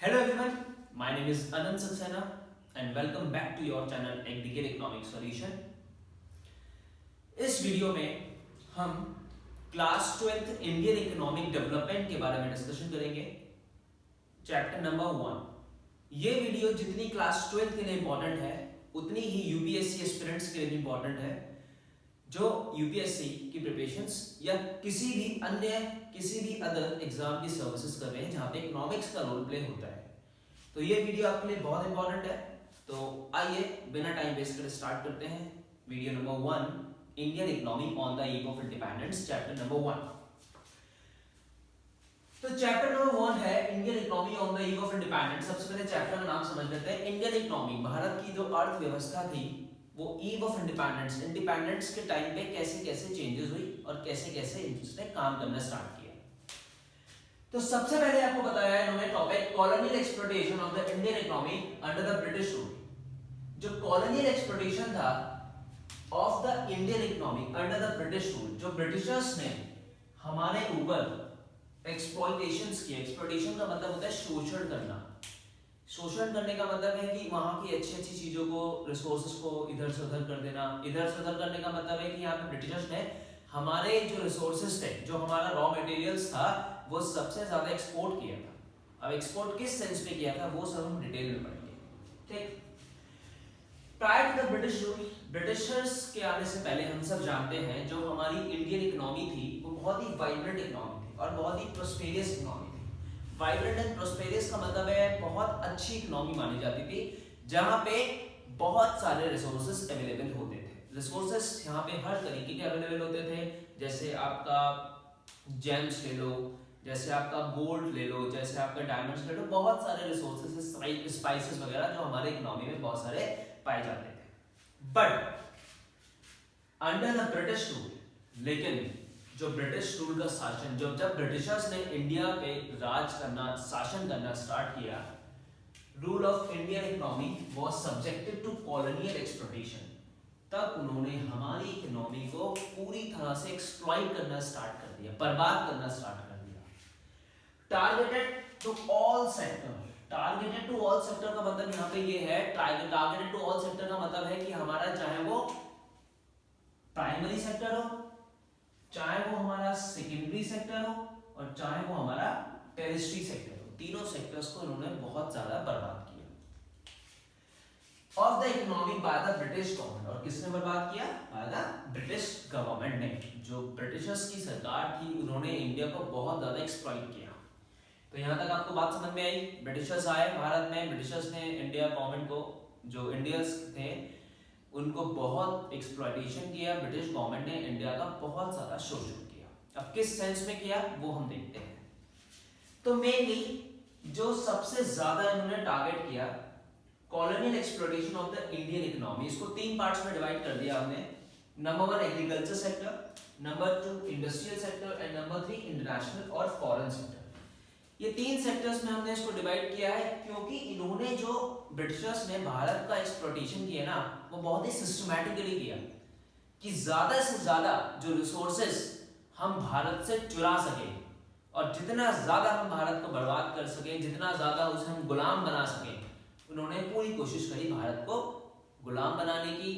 Hello everyone, my name is Anand Saxena and welcome back to your channel Agricultural Economic Solution। इस video में हम class 12th Indian economic development के बारे में discussion करेंगे, chapter number 1। ये video जितनी क्लास 12th के लिए इंपॉर्टेंट है उतनी ही यूपीएससी एस्पिरेंट्स के लिए भी इंपॉर्टेंट है, जो यूपीएससी की प्रिपरेशंस या किसी भी अदर एग्जाम की सर्विसेज कर रहे हैं जहां पे इकोनॉमिक्स का रोल प्ले होता है। तो ये वीडियो आपके लिए बहुत इंपॉर्टेंट है। तो आइए बिना टाइम वेस्ट करे स्टार्ट करते हैं। Video number 1, Indian economy on the eve of independence, chapter number 1। तो चैप्टर नंबर 1 है Indian economy on the eve of independence. सबसे पहले चैप्टर का नाम समझ लेते हैं। इंडियन इकोनॉमी, भारत की जो अर्थव्यवस्था थी वो ईव ऑफ इंडिपेंडेंस के टाइम पे कैसे कैसे चेंजेस हुई और कैसे कैसे इसने काम करना स्टार्ट किया। तो सबसे पहले आपको बताया है इन्होंने topic colonial exploitation of the Indian economy under the British rule. जो कॉलोनियल एक्सप्लॉयटेशन था of the Indian economy under the British rule, जो ब्रिटिशर्स ने हमारे ऊपर एक्सप्लॉयटेशंस किए। एक्सप्लॉयटेशन का मतलब होता है शोषण करना। शोषण करने का मतलब है कि वहां की अच्छी अच्छी चीजों को, रिसोर्सेज को इधर से उधर कर देना। इधर से उधर करने का मतलब है कि यहाँ पे ब्रिटिशर्स ने हमारे जो रिसोर्सेज थे, जो हमारा रॉ मटेरियल्स था, वो सबसे ज्यादा एक्सपोर्ट किया था। अब एक्सपोर्ट किस सेंस में किया था वो सब हम डिटेल में पढ़ेंगे, ठीक। Prior to the British rule, Britishers के आने से पहले हम सब जानते हैं जो हमारी इंडियन इकोनॉमी थी वो बहुत ही वाइब्रेंट इकोनॉमी थी और बहुत ही प्रोस्पेरियस इकोनॉमी थी। वाइब्रेंट एंड प्रोस्पेरियस का मतलब है बहुत अच्छी इकोनॉमी मानी जाती थी, जहां पे बहुत सारे रिसोर्सेज अवेलेबल होते थे। रिसोर्सेज यहाँ पे हर तरीके के अवेलेबल होते थे, जैसे आपका जेम्स ले लो, जैसे आपका गोल्ड ले लो, जैसे आपका डायमंड्स ले लो। बहुत सारे रिसोर्सेज, स्पाइसेस वगैरह जो हमारे इकोनॉमी में बहुत सारे पाए जाते थे। But under the British rule, लेकिन जो ब्रिटिश रूल का शासन, जब ब्रिटिशर्स ने इंडिया पे राज करना, शासन करना स्टार्ट किया, rule of Indian economy was subjected to colonial exploitation. तब उन्होंने हमारी इकोनॉमी को पूरी तरह से एक्सप्लॉइट करना स्टार्ट कर दिया, बर्बाद करना स्टार्ट कर दिया। Targeted to all sector, targeted to all sector का मतलब यहाँ पे ये है, टारगेटेड टू ऑल सेक्टर का मतलब है कि हमारा चाहे वो प्राइमरी सेक्टर हो, चाहे वो हमारा सेकेंडरी सेक्टर हो और चाहे वो हमारा टेरिटरी सेक्टर हो, तीनों सेक्टर्स को इन्होंने बहुत ज्यादा बर्बाद किया। Of the economy by the British government, और किसने बर्बाद किया? बाय द ब्रिटिश गवर्नमेंट ने। जो ब्रिटिशर्स की सरकार थी उन्होंने इंडिया को बहुत ज्यादा एक्सप्लॉइट किया। तो यहां तक आपको बात समझ में आई। ब्रिटिशर्स आए भारत में, ब्रिटिशर्स ने इंडिया गवर्नमेंट को, जो इंडियंस थे उनको बहुत एक्सप्लॉयटेशन किया। ब्रिटिश गवर्नमेंट ने इंडिया का बहुत सारा शोषण किया। अब किस सेंस में किया वो हम देखते हैं। तो मेनली जो सबसे ज्यादा इन्होंने टारगेट किया, colonial exploitation of the Indian economy, इसको 3 पार्ट्स में डिवाइड कर दिया हमने। Number 1 agriculture sector, number 2 industrial sector and number 3 international और फॉरेन सेक्टर। ये 3 सेक्टर्स में हमने इसको डिवाइड किया है क्योंकि इन्होंने, जो ब्रिटिशर्स ने भारत का एक्सप्लॉयटेशन किया ना, वो बहुत ही सिस्टमैटिकली किया कि ज्यादा से ज्यादा जो रिसोर्सेज हम भारत से चुरा सके और जितना ज्यादा हम भारत को बर्बाद कर सके, जितना ज्यादा उसे हम गुलाम बना सके, उन्होंने पूरी कोशिश करी भारत को गुलाम बनाने की,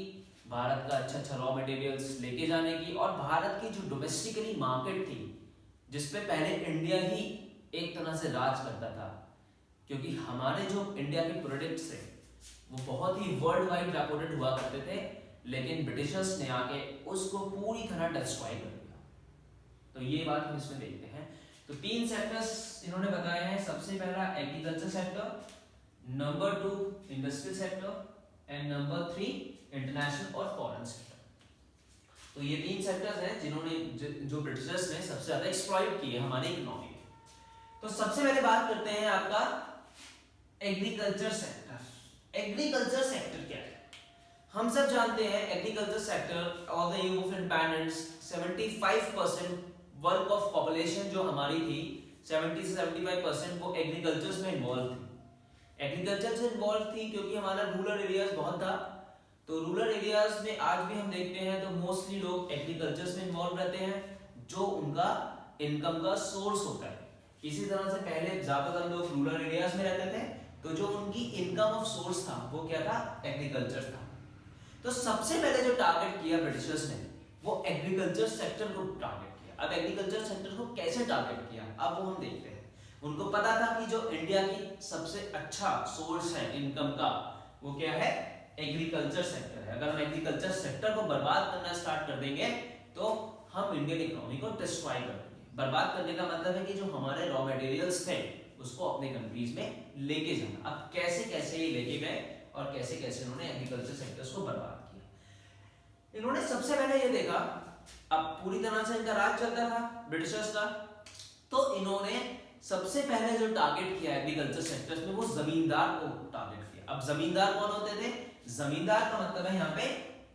भारत का अच्छा अच्छा रॉ मटेरियल्स लेके जाने की। और भारत की जो डोमेस्टिकली मार्केट थी, जिसपे पहले इंडिया ही एक तरह से राज करता था, क्योंकि हमारे जो इंडिया के प्रोडक्ट्स थे वो बहुत ही वर्ल्ड वाइड रेपुटेड हुआ करते थे, लेकिन ब्रिटिशर्स ने आके उसको पूरी तरह डिस्ट्रॉय कर दिया। तो ये बात हम इसमें देखते हैं। तो 3 सेक्टर्स इन्होंने बताए हैं। सबसे पहला agriculture sector, number 2 industrial sector and number 3 international और फॉरेन सेक्टर। तो ये 3 सेक्टर्स हैं जिन्होंने, जो ब्रिटिशर्स ने सबसे ज्यादा एक्सप्लॉइट किए हमारी इकोनॉमी। तो सबसे पहले बात करते हैं आपका एग्रीकल्चर सेक्टर। एग्रीकल्चर सेक्टर क्या है? हम सब जानते हैं agriculture sector of the eve of independence 75% work of population जो हमारी थी, 70 से 75% वो एग्रीकल्चर में इन्वॉल्व थी। एग्रीकल्चर से इन्वॉल्व थी क्योंकि हमारा रूरल एरियाज बहुत था। तो रूरल एरियाज में आज भी हम देखते हैं तो मोस्टली लोग एग्रीकल्चर में इन्वॉल्व रहते हैं, जो उनका इनकम का सोर्स होता है। किसी तरह से पहले ज्यादातर लोग रूरल एरियाज में रहते थे, तो जो उनकी इनकम ऑफ सोर्स था वो क्या था, एग्रीकल्चर था। तो सबसे पहले जो टारगेट किया ब्रिटिशर्स ने वो एग्रीकल्चर सेक्टर को टारगेट किया। अब एग्रीकल्चर सेक्टर को कैसे टारगेट किया, अब वो हम देखते हैं। उनको पता था कि जो इंडिया की सबसे अच्छा सोर्स है इनकम का वो क्या है, एग्रीकल्चर सेक्टर है। अगर हम एग्रीकल्चर सेक्टर को बर्बाद करना स्टार्ट कर देंगे तो हम इंडियन इकोनॉमी को डिस्ट्रॉय कर देंगे। बर्बाद करने का मतलब है कि जो हमारे रॉ मटेरियल्स थे उसको अपने कंट्रीज में लेके जाना। अब कैसे कैसे ये लेके गए और कैसे कैसे इन्होंने एग्रीकल्चर सेक्टर्स को बर्बाद किया। इन्होंने सबसे पहले ये देखा, अब पूरी तरह से इनका राज चलता था ब्रिटिशर्स का, तो इन्होंने सबसे पहले जो टारगेट किया एग्रीकल्चर सेक्टर्स में वो जमींदार को टारगेट किया। अब जमींदार कौन होते थे, जमींदार का मतलब है यहाँ पे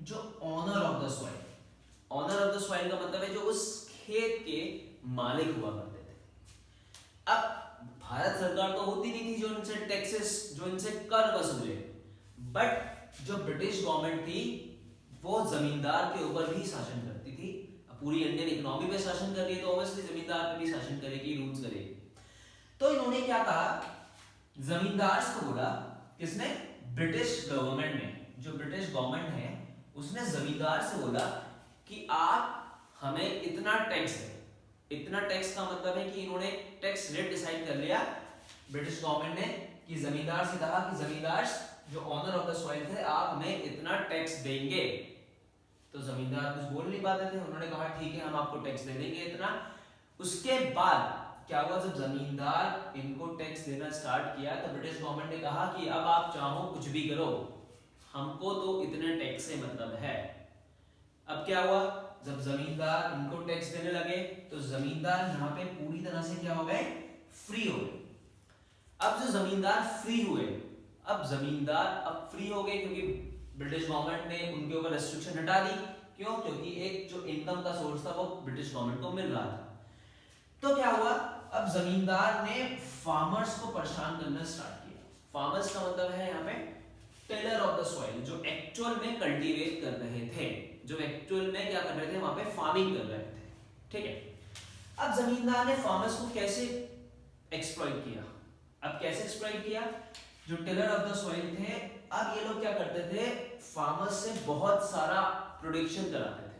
जो honour of the soil. Honour of the soil का मतलब है जो उस खेत के मालिक हुआ करते थे। अब भारत सरकार तो होती नहीं थी जो इनसे टैक्सेस, जो इनसे कर वसूले, बट जो ब्रिटिश गवर्नमेंट थी वो जमींदार के ऊपर भी शासन करती थी। अब पूरी इंडियन इकोनॉमी पे शासन कर रही है तो ऑब्वियसली जमींदार पे भी शासन करेगी, रूल्स करेगी। तो इन्होंने क्या कहा, जमींदार को बोला, किसने, ब्रिटिश गवर्नमेंट ने, जो ब्रिटिश गवर्नमेंट है उसने जमींदार से बोला कि आप हमें इतना टैक्स है। इतना टैक्स का मतलब है कि इन्होंने टैक्स रेट डिसाइड कर लिया ब्रिटिश गवर्नमेंट ने कि जमींदार से कहा कि जमींदार जो ऑनर ऑफ द सॉइल थे आप हमें इतना टैक्स देंगे। तो जमींदार कुछ बोल नहीं पाते थे, उन्होंने कहा ठीक है हम आपको टैक्स दे देंगे इतना। उसके बाद क्या हुआ, जब जमींदार इनको टैक्स देना स्टार्ट किया तो ब्रिटिश गवर्नमेंट ने कहा कि अब आप चाहो कुछ भी करो, हमको तो इतने टैक्स से मतलब है। अब क्या हुआ, जब जमींदार इनको टैक्स देने लगे तो जमींदार यहाँ पे पूरी तरह से क्या हो गए, फ्री हो गए। अब जो जमींदार फ्री हुए, अब जमींदार अब फ्री हो गए क्योंकि ब्रिटिश गवर्नमेंट ने उनके ऊपर रेस्ट्रिक्शन हटा दी। क्यों, क्योंकि एक जो इनकम का सोर्स था वो ब्रिटिश गवर्नमेंट को मिल रहा था। तो क्या हुआ, अब जमींदार ने फार्मर्स को परेशान करना स्टार्ट किया। फार्मर्स का मतलब है यहाँ पे टेलर ऑफ द सॉइल, जो एक्चुअल में कल्टीवेट कर रहे थे, जो एक्चुअल में क्या कर रहे थे, वहां पे फार्मिंग कर रहे थे। ठीक है। अब जमींदार ने फार्मर्स को कैसे एक्सप्लॉइट किया, अब कैसे एक्सप्लॉइट किया, जो टेलर ऑफ द सॉइल थे, अब ये लोग क्या करते थे, फार्मर्स से बहुत सारा प्रोडक्शन कराते थे।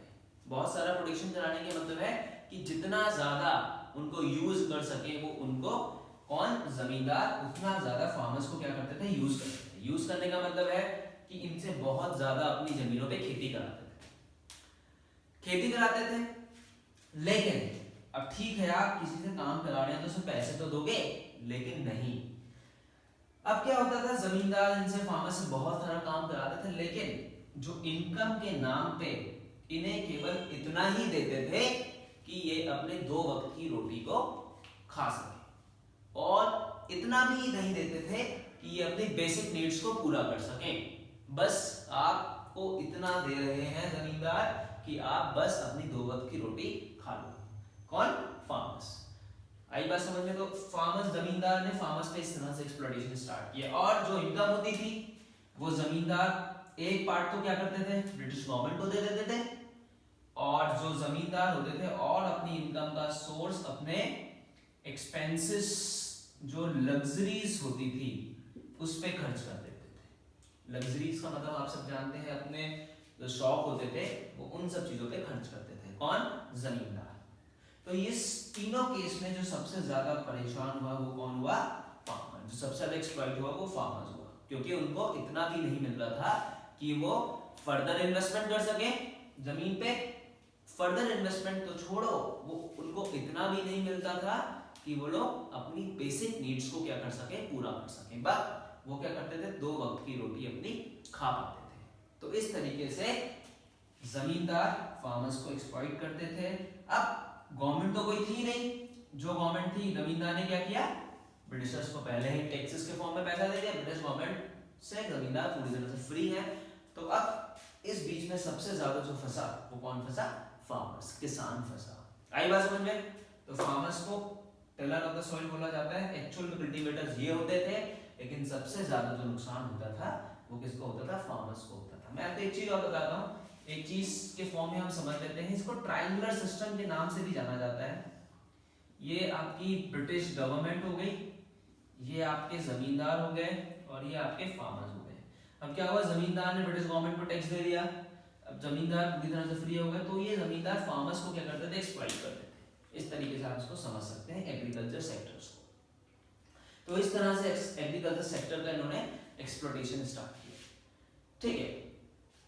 बहुत सारा प्रोडक्शन कराने के मतलब है कि जितना ज्यादा उनको यूज कर सके वो उनको, कौन, जमींदार, उतना ज्यादा फार्मर्स को क्या करते थे, यूज करते थे। यूज करने का मतलब है कि इनसे बहुत ज्यादा अपनी जमीनों पे खेती कराते थे। लेकिन अब ठीक है आप किसी से काम करा रहे हैं तो उसे पैसे तो दोगे, लेकिन नहीं। अब क्या होता था, जमींदार इनसे फार्मर से बहुत सारा काम कराते थे, लेकिन जो इनकम के नाम पे इन्हें केवल इतना ही देते थे कि ये अपने 2 वक्त की रोटी को खा सके, और इतना भी नहीं देते थे कि ये अपनी बेसिक नीड्स को पूरा कर सके। बस आपको इतना दे रहे हैं जमींदार कि आप बस अपनी 2 वक्त की रोटी खा लो। कौन, फार्मर्स। आई बात समझ में। तो फार्मर्स, जमींदार ने फार्मर्स पे इस तरह से एक्सप्लॉइटेशन स्टार्ट किया, और जो इनकम होती थी वो जमींदार एक पार्ट तो क्या करते थे, ब्रिटिश गवर्नमेंट को दे देते थे, और जो जमींदार होते थे और अपनी इनकम का सोर्स अपने एक्सपेंसेस, जो लग्जरीज होती थी उस पे खर्च कर देते थे। लग्जरीज का मतलब आप सब जानते हैं, अपने जो शौक होते थे वो उन सब चीजों पे खर्च करते थे। कौन, जमींदार। तो इस तीनों केस में जो सबसे ज्यादा परेशान हुआ वो कौन हुआ, फार्मर। जो सबसे ज्यादा एक्सप्लॉइट हुआ वो फार्मर्स हुआ, क्योंकि उनको इतना भी नहीं मिल रहा था कि वो फर्दर इन्वेस्टमेंट कर सके जमीन पे। फर्दर इन्वेस्टमेंट तो छोड़ो, वो उनको इतना भी नहीं मिलता था कि वो लोग अपनी बेसिक नीड्स को क्या कर सके, पूरा कर सके। बस वो क्या करते थे, 2 वक्त की रोटी अपनी खा पाते थे। तो इस तरीके से जमींदार फार्मर्स को एक्सप्लॉइट करते थे। अब गवर्नमेंट तो कोई थी नहीं, जो गवर्नमेंट थी, जमींदार ने क्या किया, ब्रिटिशर्स को पहले ही टैक्सेस के फॉर्म में पैसा दे दिया। ब्रिटिश गवर्नमेंट से जमींदार पूरी तरह से फ्री है। तो अब इस बीच में सबसे ज्यादा जो फंसा वो कौन फंसा, फार्मर्स, किसान फंसा। आई बात समझ में। तो फार्मर्स को टेलर ऑफ द सॉइल बोला जाता है। एक्चुअल कल्टीवेटर्स ये होते थे, लेकिन सबसे ज्यादा जो नुकसान होता था वो किसको होता था, फार्मर्स को होता था। मैं आपको एक चीज और बताता हूँ, एक चीज के फॉर्म में हम समझ लेते हैं, इसको ट्रायंगुलर सिस्टम के नाम से भी जाना जाता है। ये आपकी ब्रिटिश गवर्नमेंट हो गई, ये आपके जमींदार हो गए और ये आपके फार्मर्स हो गए। अब क्या हुआ, जमींदार ने ब्रिटिश गवर्नमेंट को टैक्स दे दिया, अब जमींदार पूरी तरह से फ्री हो गए, तो ये जमींदार फार्मर्स को क्या करते थे, एक्सप्लॉइट करते थे। इस तरीके से आप इसको समझ सकते हैं एग्रीकल्चर सेक्टर्स को। तो इस तरह से एग्रीकल्चर सेक्टर का इन्होंने एक्सप्लॉइटेशन स्टार्ट किया। ठीक है,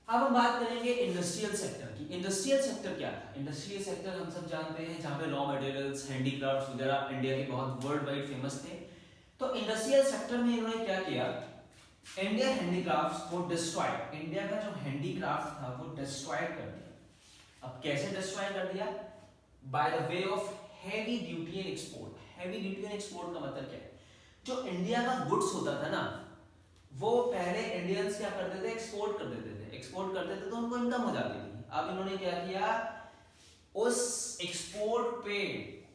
अब हम बात करेंगे इंडस्ट्रियल सेक्टर की। इंडस्ट्रियल सेक्टर क्या था? इंडस्ट्रियल सेक्टर हम सब जानते हैं जहाँ पे रॉ मटेरियल्स, हैंडीक्राफ्ट्स वगैरह इंडिया के बहुत वर्ल्ड वाइड फेमस थे। तो इंडस्ट्रियल सेक्टर में इन्होंने क्या किया, इंडियन हैंडीक्राफ्ट्स को डिस्ट्रॉय, इंडिया का जो हैंडीक्राफ्ट था वो डिस्ट्रॉय कर दिया। अब कैसे डिस्ट्रॉय कर दिया? By the way of heavy duty and export. Heavy duty and export का मतलब क्या है? जो इंडिया का गुड्स होता था ना, वो पहले इंडियंस क्या करते थे, एक्सपोर्ट कर देते थे। एक्सपोर्ट करते थे तो उनको इनकम हो जाती थी। अब इन्होंने क्या किया, उस एक्सपोर्ट पे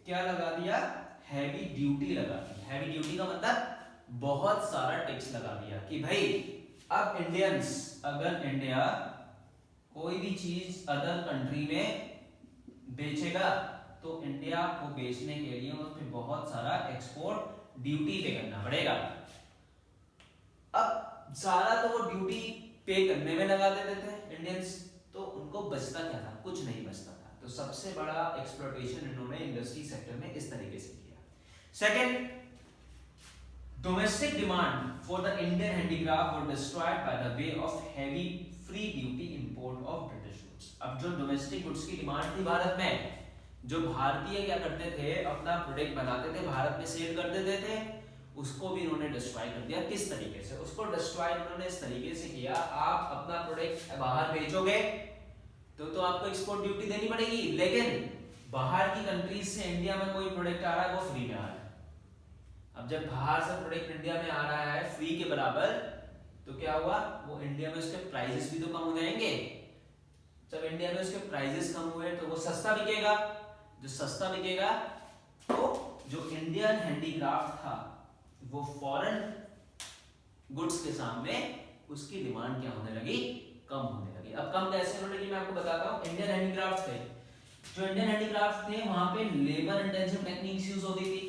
क्या लगा दिया, हैवी ड्यूटी लगा दी। हैवी ड्यूटी का मतलब बहुत सारा टैक्स लगा दिया कि भाई अब इंडियंस, अगर इंडिया कोई भी चीज अदर कंट्री में बेचेगा तो इंडिया को बेचने के लिए उस पे बहुत सारा एक्सपोर्ट ड्यूटी पे करना पड़ेगा। अब सारा तो वो ड्यूटी पे करने में लगा देते थे इंडियंस, तो उनको बचता क्या था, कुछ नहीं बचता था। तो सबसे बड़ा एक्सप्लॉइटेशन इन्होंने इंडस्ट्री सेक्टर में इस तरीके से किया। Second, domestic demand for the Indian handicraft were destroyed by the way of heavy free duty import of British goods. अब जो डोमेस्टिक गुड्स की डिमांड थी भारत में, जो भारतीय क्या करते थे, अपना प्रोडक्ट बनाते थे, भारत में सेल कर देते थे, उसको भी इन्होंने डिस्ट्रॉय कर दिया। किस तरीके से? उसको डिस्ट्रॉय इन्होंने इस तरीके से किया, आप अपना प्रोडक्ट बाहर बेचोगे तो आपको एक्सपोर्ट ड्यूटी देनी पड़ेगी, लेकिन बाहर की कंट्रीज से इंडिया में कोई प्रोडक्ट आ रहा है वो फ्री में आ रहा है। अब जब बाहर से प्रोडक्ट इंडिया में आ रहा है फ्री के बराबर, तो क्या हुआ, वो इंडिया में उसके प्राइसेस भी तो कम हो जाएंगे। जब इंडिया में उसके प्राइसेस कम हुए तो वो सस्ता बिकेगा, जो सस्ता बिकेगा तो जो इंडियन हैंडीक्राफ्ट था वो फॉरेन गुड्स के सामने उसकी डिमांड क्या होने लगी, कम होने लगी। अब कम कैसे होने लगी मैं आपको बताता हूँ। इंडियन हैंडीक्राफ्ट थे, जो इंडियन हैंडीक्राफ्ट थे वहां पे लेबर इंटेंसिव टेक्निक्स यूज होती थी।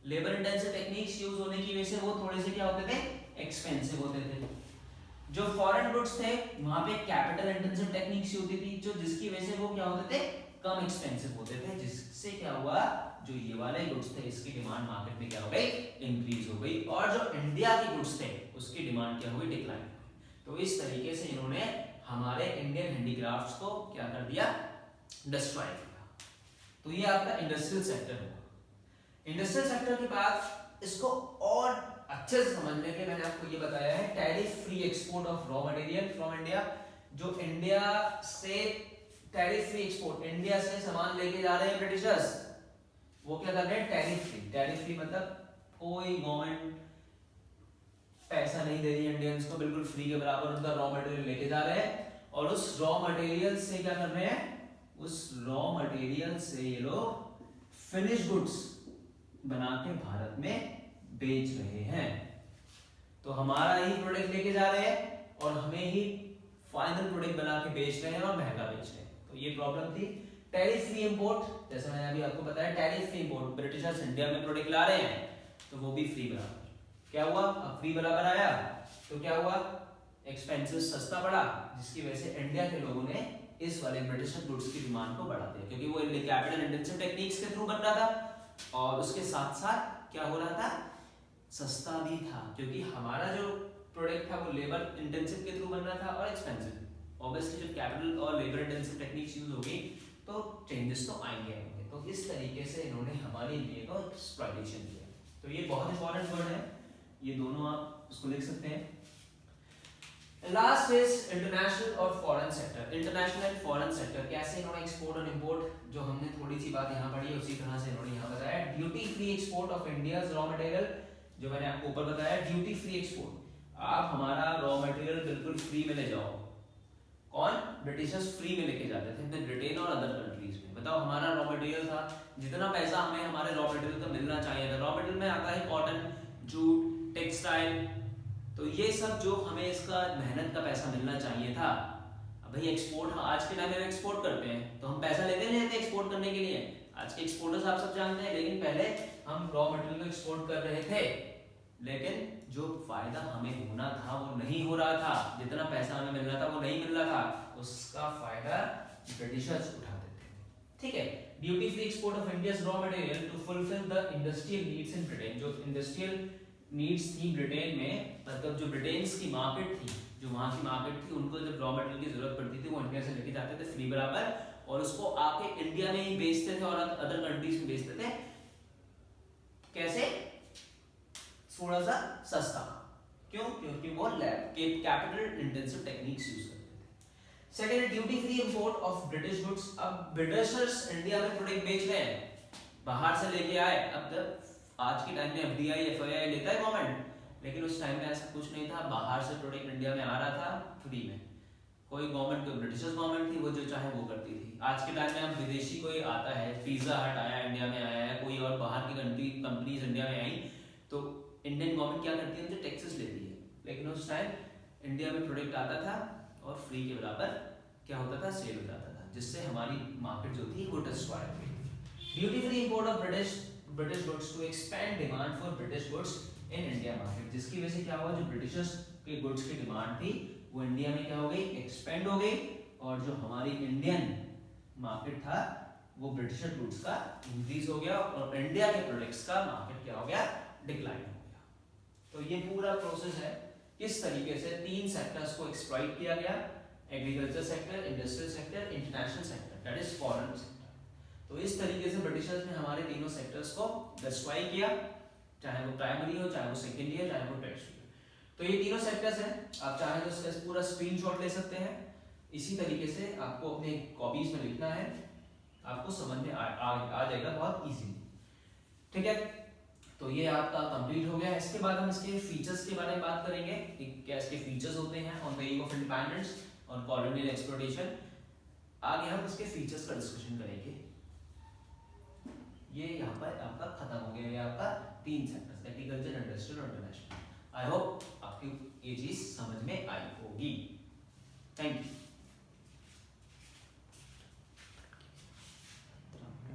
लेबर इंटेंसिव टेक्निक्स यूज होने की वजह से वो थोड़े से क्या होते थे, एक्सपेंसिव होते थे। जो फॉरेन गुड्स थे वहां पे कैपिटल इंटेंसिव टेक्निक्स होती थी, जो जिसकी वजह से वो क्या होते थे, कम एक्सपेंसिव होते थे, जिससे क्या हुआ, जो ये वाले गुड्स थे इसकी डिमांड मार्केट में क्या हो गई, इंक्रीज हो गई, और जो इंडिया के गुड्स थे उसकी डिमांड क्या हुई, डिक्लाइन। तो इस तरीके से इन्होंने हमारे इंडियन हैंडीक्राफ्ट्स को क्या कर दिया, डिस्ट्रॉय किया। तो ये आपका इंडस्ट्रियल सेक्टर हुआ। इंडस्ट्रियल सेक्टर के बाद इसको और अच्छे से समझने के लिए मैंने आपको ये बताया है, tariff free export of raw material from India. जो इंडिया से टैरिफ फ्री एक्सपोर्ट, इंडिया से सामान लेके जा रहे हैं ब्रिटिशर्स, वो क्या कर रहे हैं, टैरिफ फ्री। टैरिफ फ्री मतलब कोई गवर्नमेंट पैसा नहीं दे रही है इंडियंस को, बिल्कुल फ्री के बराबर उनका रॉ मटेरियल लेके जा रहे हैं, और उस रॉ मटेरियल से क्या कर रहे हैं, उस रॉ मटेरियल से ये लोग फिनिश गुड्स बना के भारत में बेच रहे हैं। तो हमारा ही प्रोडक्ट लेके जा रहे हैं और हमें ही फाइनल प्रोडक्ट बना के बेच रहे हैं और महंगा बेच रहे हैं। तो ये प्रॉब्लम थी। टैरिफ फ्री इंपोर्ट, जैसे मैंने अभी आपको बताया, tariff free import, Britishers India में प्रोडक्ट ला रहे हैं तो वो भी फ्री बराबर। क्या हुआ, अब फ्री बराबर आया तो क्या हुआ, एक्सपेंसिव सस्ता पड़ा, जिसकी वजह से इंडिया के लोगों ने इस वाले ब्रिटिश गुड्स की डिमांड को बढ़ा दिया, क्योंकि वो कैपिटल इंटेंसिव टेक्निक्स के थ्रू बन रहा था और उसके साथ साथ क्या हो रहा था, सस्ता भी था, क्योंकि हमारा जो प्रोडक्ट था वो लेबर इंटेंसिव के थ्रू बन रहा था और एक्सपेंसिव। ऑब्वियसली जब कैपिटल और लेबर इंटेंसिव टेक्निक्स यूज होगी तो चेंजेस तो आएंगे। तो इस तरीके से इन्होंने हमारे लिए को एक्सप्लॉइटेशन किया। तो ये बहुत इंपॉर्टेंट वर्ड है, ये दोनों आप उसको लिख सकते हैं। लास्ट इज इंटरनेशनल और foreign sector. International and foreign sector कैसे इन्होंने एक्सपोर्ट और इंपोर्ट, जो हमने थोड़ी सी बात यहाँ पढ़ी उसी तरह से इन्होंने यहाँ बताया। Duty free export of India's raw material, जो मैंने आपको ऊपर बताया, ड्यूटी फ्री एक्सपोर्ट, आप हमारा रॉ मटेरियल बिल्कुल फ्री में ले जाओ। कौन, ब्रिटिशर्स फ्री में लेके जाते थे ब्रिटेन और अदर कंट्रीज में। बताओ हमारा रॉ मटेरियल था, जितना पैसा हमें हमारे रॉ मटेरियल का मिलना चाहिए था, रॉ मटेरियल में आता है कॉटन, जूट, टेक्सटाइल, तो ये सब जो हमें इसका मेहनत का पैसा मिलना चाहिए था। अब भाई एक्सपोर्ट, आज के टाइम में एक्सपोर्ट करते हैं तो हम पैसा लेते नहीं लेते एक्सपोर्ट करने के लिए, आज के एक्सपोर्टर्स आप सब जानते हैं, लेकिन पहले हम रॉ मटेरियल को एक्सपोर्ट कर रहे थे, लेकिन जो फायदा हमें होना था वो नहीं हो रहा था, जितना पैसा हमें मिल रहा था वो नहीं मिल रहा था, उसका फायदा ब्रिटिशर्स उठाते थे। ठीक है, duty free export of India's raw material to fulfil the industrial needs in Britain. जो इंडस्ट्रियल नीड्स थी ब्रिटेन में, मतलब जो ब्रिटेन की मार्केट थी, जो वहां की मार्केट थी, उनको जब रॉ मटेरियल की जरूरत पड़ती थी वो इंडिया से लेके जाते थे फ्री बराबर, और उसको आके इंडिया में ही बेचते थे और अदर कंट्रीज में बेचते थे। कैसे? थोड़ा सा सस्ता। क्यों? क्योंकि वो लैब के कैपिटल इंटेंसिव टेक्निक्स यूज करते थे। Second, duty free import of British goods. अब ब्रिटिशर्स इंडिया में प्रोडक्ट बेच रहे हैं, बाहर से लेके आए। अब तक आज के टाइम में एफडीआई एफआईआई लेता है गवर्नमेंट, लेकिन उस टाइम में ऐसा कुछ नहीं था, बाहर से प्रोडक्ट इंडिया में आ रहा था फ्री में। कोई गवर्नमेंट, कोई ब्रिटिशर्स गवर्नमेंट थी, वो जो चाहे वो करती थी। आज के टाइम में अब विदेशी कोई आता है, पिज्जा हट आया इंडिया में आया है, कोई और बाहर की कंपनीज इंडिया में आई, तो इंडियन गवर्नमेंट क्या करती है? उनसे टैक्सेस लेती है। लेकिन उस टाइम इंडिया में प्रोडक्ट आता था और फ्री के बराबर क्या होता था? सेल हो जाता था, जिससे हमारी मार्केट जो थी वो डिस्ट्रॉय हुई। Duty free import of British goods to expand demand for British goods in India market, जिसकी वजह से क्या हुआ? जो ब्रिटिशर्स के गुड्स की डिमांड थी वो इंडिया में क्या हो गई? एक्सपेंड हो गई, और जो हमारी इंडियन मार्केट था वो ब्रिटिशर गुड्स का इंक्रीज हो गया, और इंडिया के प्रोडक्ट्स का मार्केट क्या हो गया? डिक्लाइन हो गया। तो ये पूरा प्रोसेस है, किस तरीके से तीन सेक्टर्स को एक्सप्लॉइट किया गया, agriculture sector, industrial sector, international sector, that is foreign sector. तो इस तरीके से ब्रिटिशर्स ने हमारे तीनों सेक्टर्स को डिस्ट्रॉय किया, चाहे वो प्राइमरी हो, चाहे वो सेकेंडरी हो, चाहे वो टर्शियरी हो। तो ये तीनों सेक्टर्स हैं, आप चाहे तो इसका पूरा स्क्रीनशॉट ले सकते हैं। इसी तरीके से आपको अपने कॉपीज में लिखना है, आपको समझ में आ जाएगा बहुत इजीली। ठीक है, तो ये आपका कंप्लीट हो गया। इसके बाद हम इसके फीचर्स के बारे में बात करेंगे कि क्या इसके फीचर्स होते हैं on the eve of independence और कॉलोनियल एक्सप्लॉयटेशन। आगे हम इसके फीचर्स का डिस्कशन करेंगे। ये यहाँ पर आपका खत्म हो गया, ये आपका तीन सेक्टर्स, एग्रीकल्चर, इंडस्ट्रियल और इंटरनेशनल। आई होप आपकी ये चीज समझ में आई होगी। Thank you.